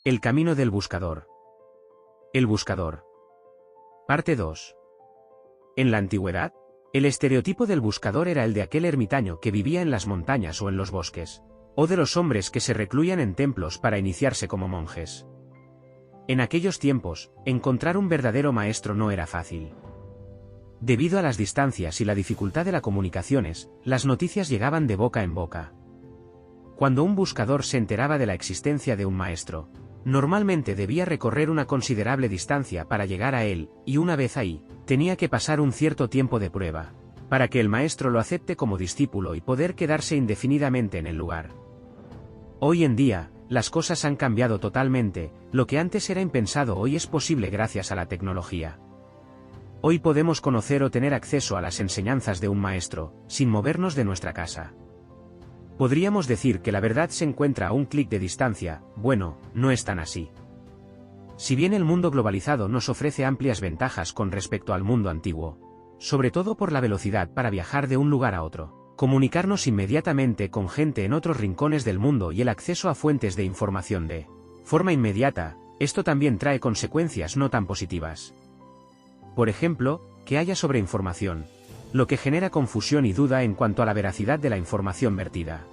El camino del buscador. El buscador. Parte 2. En la antigüedad, el estereotipo del buscador era el de aquel ermitaño que vivía en las montañas o en los bosques, o de los hombres que se recluían en templos para iniciarse como monjes. En aquellos tiempos, encontrar un verdadero maestro no era fácil. Debido a las distancias y la dificultad de las comunicaciones, las noticias llegaban de boca en boca. Cuando un buscador se enteraba de la existencia de un maestro, normalmente debía recorrer una considerable distancia para llegar a él, y una vez ahí, tenía que pasar un cierto tiempo de prueba, para que el maestro lo acepte como discípulo y poder quedarse indefinidamente en el lugar. Hoy en día, las cosas han cambiado totalmente, lo que antes era impensado hoy es posible gracias a la tecnología. Hoy podemos conocer o tener acceso a las enseñanzas de un maestro, sin movernos de nuestra casa. Podríamos decir que la verdad se encuentra a un clic de distancia. Bueno, no es tan así. Si bien el mundo globalizado nos ofrece amplias ventajas con respecto al mundo antiguo, sobre todo por la velocidad para viajar de un lugar a otro, comunicarnos inmediatamente con gente en otros rincones del mundo y el acceso a fuentes de información de forma inmediata, esto también trae consecuencias no tan positivas. Por ejemplo, que haya sobreinformación, lo que genera confusión y duda en cuanto a la veracidad de la información vertida.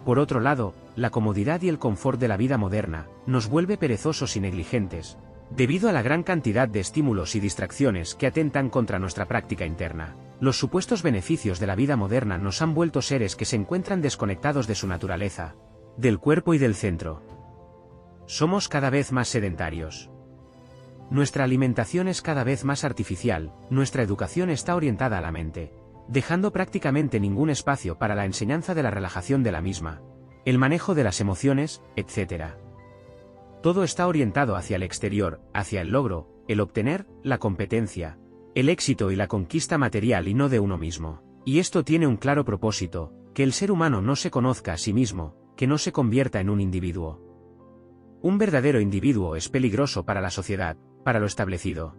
Por otro lado, la comodidad y el confort de la vida moderna nos vuelve perezosos y negligentes, debido a la gran cantidad de estímulos y distracciones que atentan contra nuestra práctica interna. Los supuestos beneficios de la vida moderna nos han vuelto seres que se encuentran desconectados de su naturaleza, del cuerpo y del centro. Somos cada vez más sedentarios. Nuestra alimentación es cada vez más artificial, nuestra educación está orientada a la mente, dejando prácticamente ningún espacio para la enseñanza de la relajación de la misma, el manejo de las emociones, etc. Todo está orientado hacia el exterior, hacia el logro, el obtener, la competencia, el éxito y la conquista material y no de uno mismo. Y esto tiene un claro propósito, que el ser humano no se conozca a sí mismo, que no se convierta en un individuo. Un verdadero individuo es peligroso para la sociedad, para lo establecido.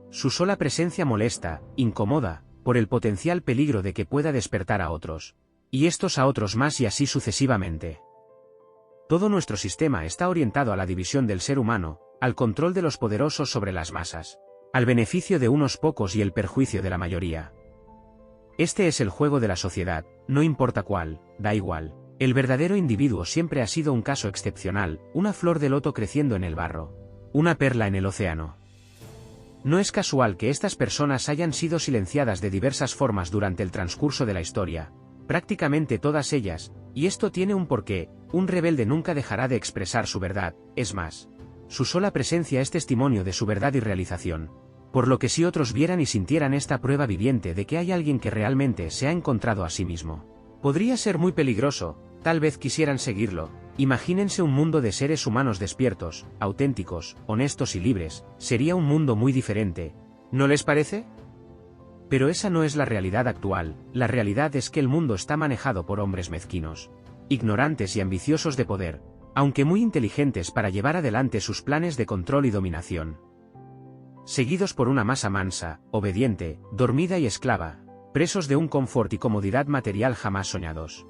Su sola presencia molesta, incomoda, por el potencial peligro de que pueda despertar a otros, y estos a otros más y así sucesivamente. Todo nuestro sistema está orientado a la división del ser humano, al control de los poderosos sobre las masas, al beneficio de unos pocos y el perjuicio de la mayoría. Este es el juego de la sociedad, no importa cuál, da igual. El verdadero individuo siempre ha sido un caso excepcional, una flor de loto creciendo en el barro, una perla en el océano. No es casual que estas personas hayan sido silenciadas de diversas formas durante el transcurso de la historia, prácticamente todas ellas, y esto tiene un porqué. Un rebelde nunca dejará de expresar su verdad, es más, su sola presencia es testimonio de su verdad y realización, por lo que si otros vieran y sintieran esta prueba viviente de que hay alguien que realmente se ha encontrado a sí mismo, podría ser muy peligroso. Tal vez quisieran seguirlo. Imagínense un mundo de seres humanos despiertos, auténticos, honestos y libres, sería un mundo muy diferente, ¿no les parece? Pero esa no es la realidad actual, la realidad es que el mundo está manejado por hombres mezquinos, ignorantes y ambiciosos de poder, aunque muy inteligentes para llevar adelante sus planes de control y dominación. Seguidos por una masa mansa, obediente, dormida y esclava, presos de un confort y comodidad material jamás soñados.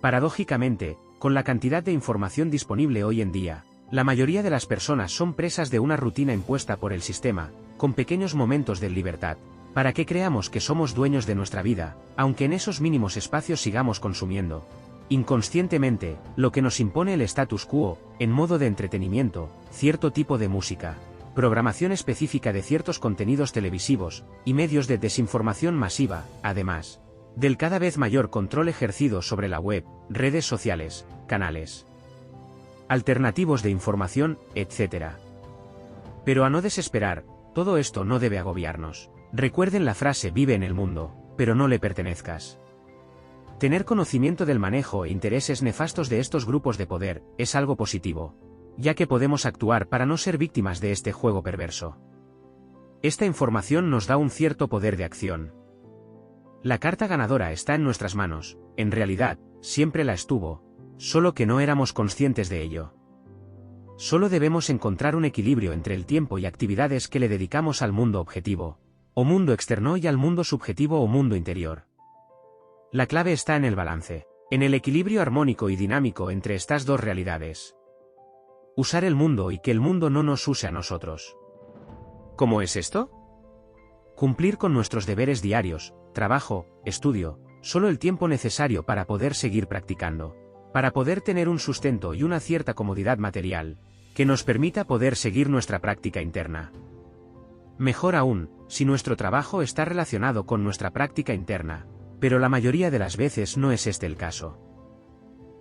Paradójicamente, con la cantidad de información disponible hoy en día, la mayoría de las personas son presas de una rutina impuesta por el sistema, con pequeños momentos de libertad, para que creamos que somos dueños de nuestra vida, aunque en esos mínimos espacios sigamos consumiendo, inconscientemente, lo que nos impone el status quo, en modo de entretenimiento, cierto tipo de música, programación específica de ciertos contenidos televisivos, y medios de desinformación masiva, además del cada vez mayor control ejercido sobre la web, redes sociales, canales alternativos de información, etc. Pero a no desesperar, todo esto no debe agobiarnos. Recuerden la frase vive en el mundo, pero no le pertenezcas. Tener conocimiento del manejo e intereses nefastos de estos grupos de poder es algo positivo, ya que podemos actuar para no ser víctimas de este juego perverso. Esta información nos da un cierto poder de acción. La carta ganadora está en nuestras manos, en realidad, siempre la estuvo, solo que no éramos conscientes de ello. Solo debemos encontrar un equilibrio entre el tiempo y actividades que le dedicamos al mundo objetivo, o mundo externo y al mundo subjetivo o mundo interior. La clave está en el balance, en el equilibrio armónico y dinámico entre estas dos realidades. Usar el mundo y que el mundo no nos use a nosotros. ¿Cómo es esto? Cumplir con nuestros deberes diarios, trabajo, estudio, solo el tiempo necesario para poder seguir practicando, para poder tener un sustento y una cierta comodidad material, que nos permita poder seguir nuestra práctica interna. Mejor aún, si nuestro trabajo está relacionado con nuestra práctica interna, pero la mayoría de las veces no es este el caso.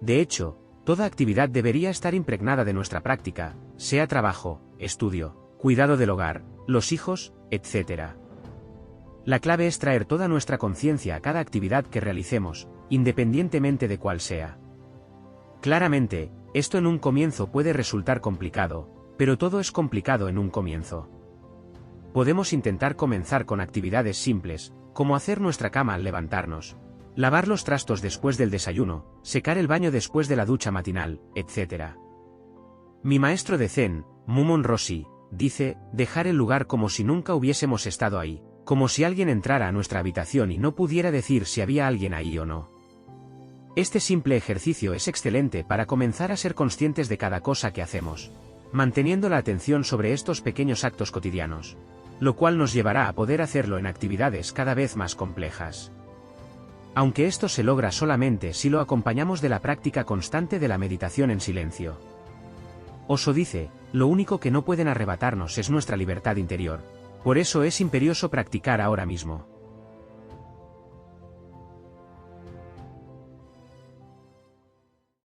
De hecho, toda actividad debería estar impregnada de nuestra práctica, sea trabajo, estudio, cuidado del hogar, los hijos, etc. La clave es traer toda nuestra conciencia a cada actividad que realicemos, independientemente de cuál sea. Claramente, esto en un comienzo puede resultar complicado, pero todo es complicado en un comienzo. Podemos intentar comenzar con actividades simples, como hacer nuestra cama al levantarnos, lavar los trastos después del desayuno, secar el baño después de la ducha matinal, etc. Mi maestro de Zen, Mumon Roshi, dice, dejar el lugar como si nunca hubiésemos estado ahí, como si alguien entrara a nuestra habitación y no pudiera decir si había alguien ahí o no. Este simple ejercicio es excelente para comenzar a ser conscientes de cada cosa que hacemos, manteniendo la atención sobre estos pequeños actos cotidianos, lo cual nos llevará a poder hacerlo en actividades cada vez más complejas. Aunque esto se logra solamente si lo acompañamos de la práctica constante de la meditación en silencio. Osho dice, lo único que no pueden arrebatarnos es nuestra libertad interior, por eso es imperioso practicar ahora mismo.